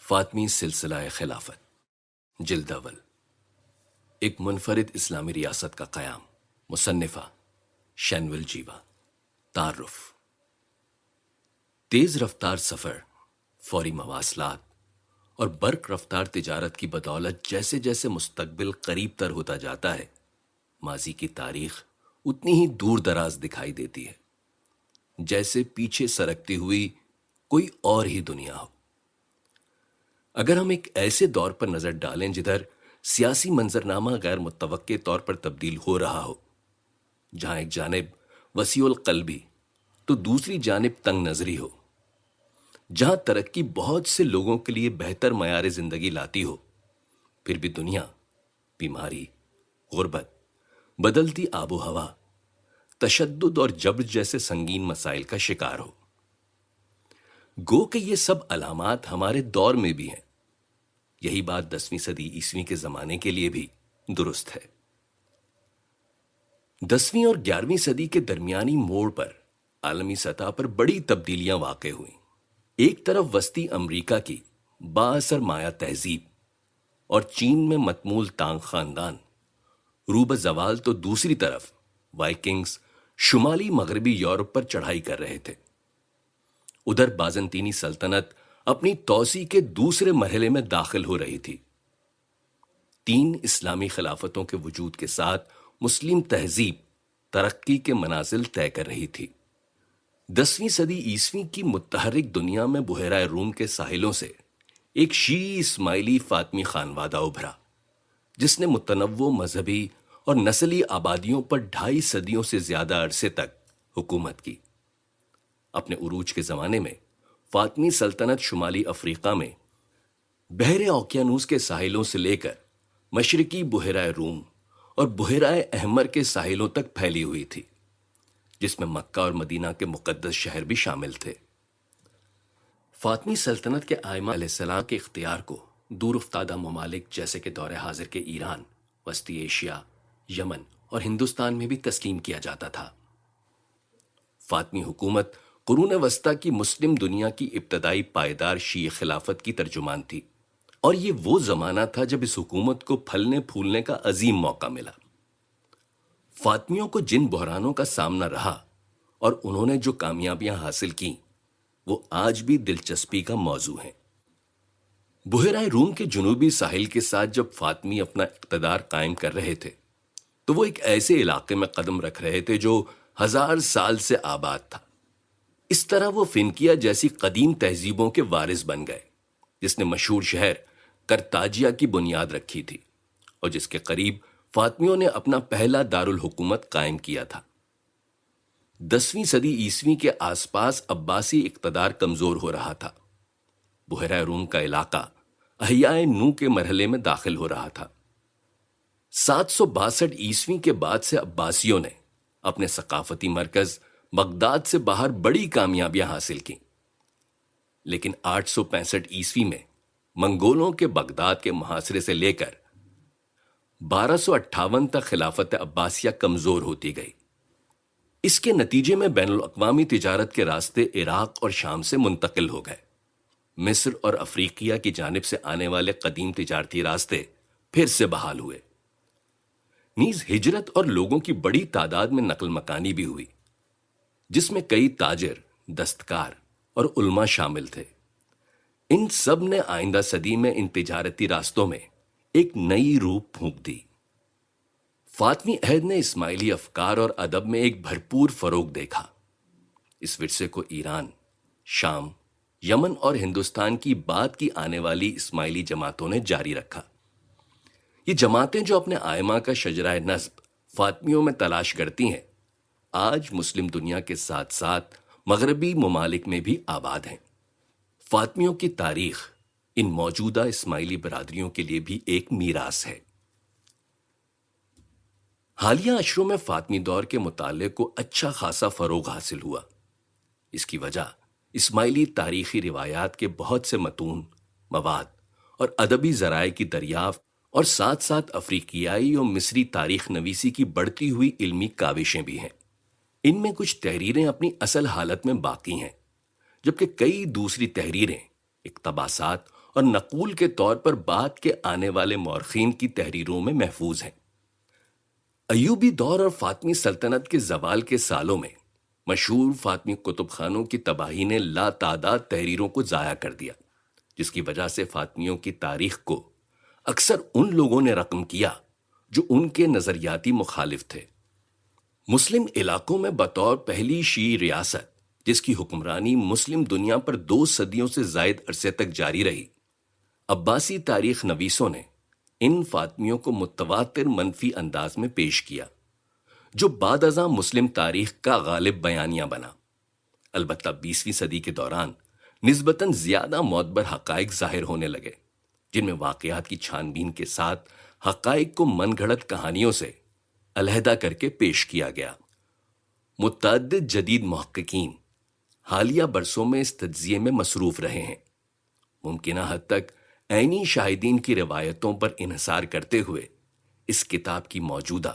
فاطمی سلسلہ خلافت جلد اول ایک منفرد اسلامی ریاست کا قیام مصنفہ شینول جیوا تعارف تیز رفتار سفر فوری مواصلات اور برق رفتار تجارت کی بدولت جیسے جیسے مستقبل قریب تر ہوتا جاتا ہے ماضی کی تاریخ اتنی ہی دور دراز دکھائی دیتی ہے جیسے پیچھے سرکتی ہوئی کوئی اور ہی دنیا ہو۔ اگر ہم ایک ایسے دور پر نظر ڈالیں جدھر سیاسی منظرنامہ غیر متوقع طور پر تبدیل ہو رہا ہو، جہاں ایک جانب وسیع القلبی تو دوسری جانب تنگ نظری ہو، جہاں ترقی بہت سے لوگوں کے لیے بہتر معیار زندگی لاتی ہو، پھر بھی دنیا بیماری، غربت، بدلتی آب و ہوا، تشدد اور جبر جیسے سنگین مسائل کا شکار ہو، گو کہ یہ سب علامات ہمارے دور میں بھی ہیں۔ یہی بات 10ویں صدی عیسوی کے زمانے کے لیے بھی درست ہے۔ 10ویں اور 11ویں صدی کے درمیانی موڑ پر عالمی سطح پر بڑی تبدیلیاں واقع ہوئیں۔ ایک طرف وسطی امریکہ کی بااثر مایا تہذیب اور چین میں متمول تانگ خاندان روب زوال، تو دوسری طرف وائکنگز شمالی مغربی یورپ پر چڑھائی کر رہے تھے۔ ادھر بازنطینی سلطنت اپنی توسیع کے دوسرے مرحلے میں داخل ہو رہی تھی۔ 3 اسلامی خلافتوں کے وجود کے ساتھ مسلم تہذیب ترقی کے منازل طے کر رہی تھی۔ 10ویں صدی عیسوی کی متحرک دنیا میں بحیرہ روم کے ساحلوں سے ایک شیعی اسماعیلی فاطمی خانوادہ ابھرا، جس نے متنوع مذہبی اور نسلی آبادیوں پر 2.5 صدیوں سے زیادہ عرصے تک حکومت کی۔ اپنے عروج کے زمانے میں فاطمی سلطنت شمالی افریقہ میں بحر اوقیانوس کے ساحلوں سے لے کر مشرقی بحیرہ روم اور بحیرہ احمر کے ساحلوں تک پھیلی ہوئی تھی، جس میں مکہ اور مدینہ کے مقدس شہر بھی شامل تھے۔ فاطمی سلطنت کے ائمہ علیہ السلام کے اختیار کو دور افتادہ ممالک جیسے کہ دور حاضر کے ایران، وسطی ایشیا، یمن اور ہندوستان میں بھی تسلیم کیا جاتا تھا۔ فاطمی حکومت قرون وسطیٰ کی مسلم دنیا کی ابتدائی پائیدار شیعہ خلافت کی ترجمان تھی، اور یہ وہ زمانہ تھا جب اس حکومت کو پھلنے پھولنے کا عظیم موقع ملا۔ فاطمیوں کو جن بحرانوں کا سامنا رہا اور انہوں نے جو کامیابیاں حاصل کیں، وہ آج بھی دلچسپی کا موضوع ہیں۔ بحیرہ روم کے جنوبی ساحل کے ساتھ جب فاطمی اپنا اقتدار قائم کر رہے تھے، تو وہ ایک ایسے علاقے میں قدم رکھ رہے تھے جو 1000 سال سے آباد تھا۔ اس طرح وہ فنکیا جیسی قدیم تہذیبوں کے وارث بن گئے، جس نے مشہور شہر کرتاجیہ کی بنیاد رکھی تھی اور جس کے قریب فاطمیوں نے اپنا پہلا دارالحکومت قائم کیا تھا۔ 10ویں صدی عیسوی کے آس پاس عباسی اقتدار کمزور ہو رہا تھا۔ بحیرہ روم کا علاقہ احیاء نو کے مرحلے میں داخل ہو رہا تھا۔ 762 عیسوی کے بعد سے عباسیوں نے اپنے ثقافتی مرکز بغداد سے باہر بڑی کامیابیاں حاصل کی، لیکن 865 عیسوی میں منگولوں کے بغداد کے محاصرے سے لے کر 1258 تک خلافت عباسیہ کمزور ہوتی گئی۔ اس کے نتیجے میں بین الاقوامی تجارت کے راستے عراق اور شام سے منتقل ہو گئے۔ مصر اور افریقیہ کی جانب سے آنے والے قدیم تجارتی راستے پھر سے بحال ہوئے۔ نیز ہجرت اور لوگوں کی بڑی تعداد میں نقل مکانی بھی ہوئی، جس میں کئی تاجر، دستکار اور علماء شامل تھے۔ ان سب نے آئندہ صدی میں ان تجارتی راستوں میں ایک نئی روح پھونک دی۔ فاطمی عہد نے اسماعیلی افکار اور ادب میں ایک بھرپور فروغ دیکھا۔ اس ورثے کو ایران، شام، یمن اور ہندوستان کی بعد کی آنے والی اسماعیلی جماعتوں نے جاری رکھا۔ یہ جماعتیں جو اپنے ائمہ کا شجرہ نسب فاطمیوں میں تلاش کرتی ہیں، آج مسلم دنیا کے ساتھ ساتھ مغربی ممالک میں بھی آباد ہیں۔ فاطمیوں کی تاریخ ان موجودہ اسماعیلی برادریوں کے لیے بھی ایک میراث ہے۔ حالیہ عشروں میں فاطمی دور کے مطالعے کو اچھا خاصا فروغ حاصل ہوا۔ اس کی وجہ اسماعیلی تاریخی روایات کے بہت سے متون، مواد اور ادبی ذرائع کی دریافت اور ساتھ ساتھ افریقیائی اور مصری تاریخ نویسی کی بڑھتی ہوئی علمی کاوشیں بھی ہیں۔ ان میں کچھ تحریریں اپنی اصل حالت میں باقی ہیں، جبکہ کئی دوسری تحریریں اقتباسات اور نقول کے طور پر بعد کے آنے والے مورخین کی تحریروں میں محفوظ ہیں۔ ایوبی دور اور فاطمی سلطنت کے زوال کے سالوں میں مشہور فاطمی کتب خانوں کی تباہی نے لا تعداد تحریروں کو ضائع کر دیا، جس کی وجہ سے فاطمیوں کی تاریخ کو اکثر ان لوگوں نے رقم کیا جو ان کے نظریاتی مخالف تھے۔ مسلم علاقوں میں بطور پہلی شیعی ریاست جس کی حکمرانی مسلم دنیا پر 2 صدیوں سے زائد عرصے تک جاری رہی، عباسی تاریخ نویسوں نے ان فاطمیوں کو متواتر منفی انداز میں پیش کیا، جو بعد ازاں مسلم تاریخ کا غالب بیانیہ بنا۔ البتہ 20ویں صدی کے دوران نسبتاً زیادہ معتبر حقائق ظاہر ہونے لگے، جن میں واقعات کی چھان بین کے ساتھ حقائق کو من گھڑت کہانیوں سے علیحدہ کر کے پیش کیا گیا۔ متعدد جدید محققین حالیہ برسوں میں اس تجزیے میں مصروف رہے ہیں، ممکنہ حد تک عینی شاہدین کی روایتوں پر انحصار کرتے ہوئے اس کتاب کی موجودہ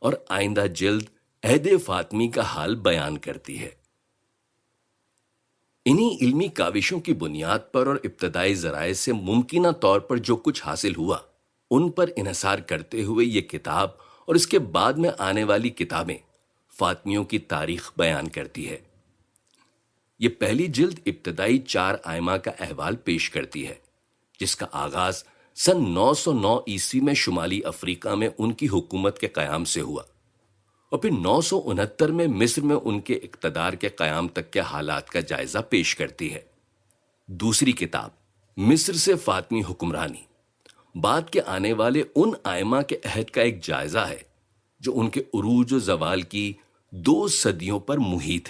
اور آئندہ جلد عہد فاطمی کا حال بیان کرتی ہے۔ انہی علمی کاوشوں کی بنیاد پر اور ابتدائی ذرائع سے ممکنہ طور پر جو کچھ حاصل ہوا، ان پر انحصار کرتے ہوئے یہ کتاب اور اس کے بعد میں آنے والی کتابیں فاطمیوں کی تاریخ بیان کرتی ہے۔ یہ پہلی جلد ابتدائی 4 ائمہ کا احوال پیش کرتی ہے، جس کا آغاز سن 909 عیسوی میں شمالی افریقہ میں ان کی حکومت کے قیام سے ہوا، اور پھر 969 میں مصر میں ان کے اقتدار کے قیام تک کے حالات کا جائزہ پیش کرتی ہے۔ دوسری کتاب مصر سے فاطمی حکمرانی بعد کے آنے والے ان ائمہ کے عہد کا ایک جائزہ ہے جو ان کے عروج و زوال کی 2 صدیوں پر محیط ہے۔